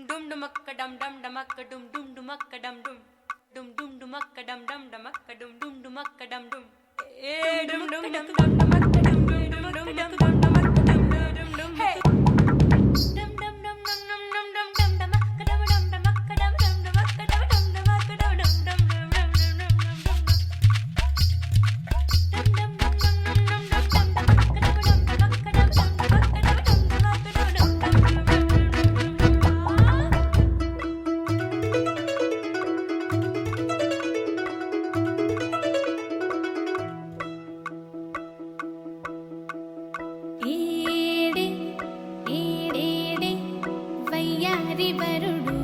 dum dumakka dum dum dumakka dum dum dumakka dum dum dum dum dumakka dum dum dumakka dum dum dumakka dum dum dum dum dum dum dumakka dum dum dumakka dum dum dumakka dum dum dum hey dum dum dum dum dum dum dum dum dumakka dum dum dumakka dum dum dumakka dum dum dumakka dum dum dum dum ఏడే ఏడేడే వయ్యారి వరుడు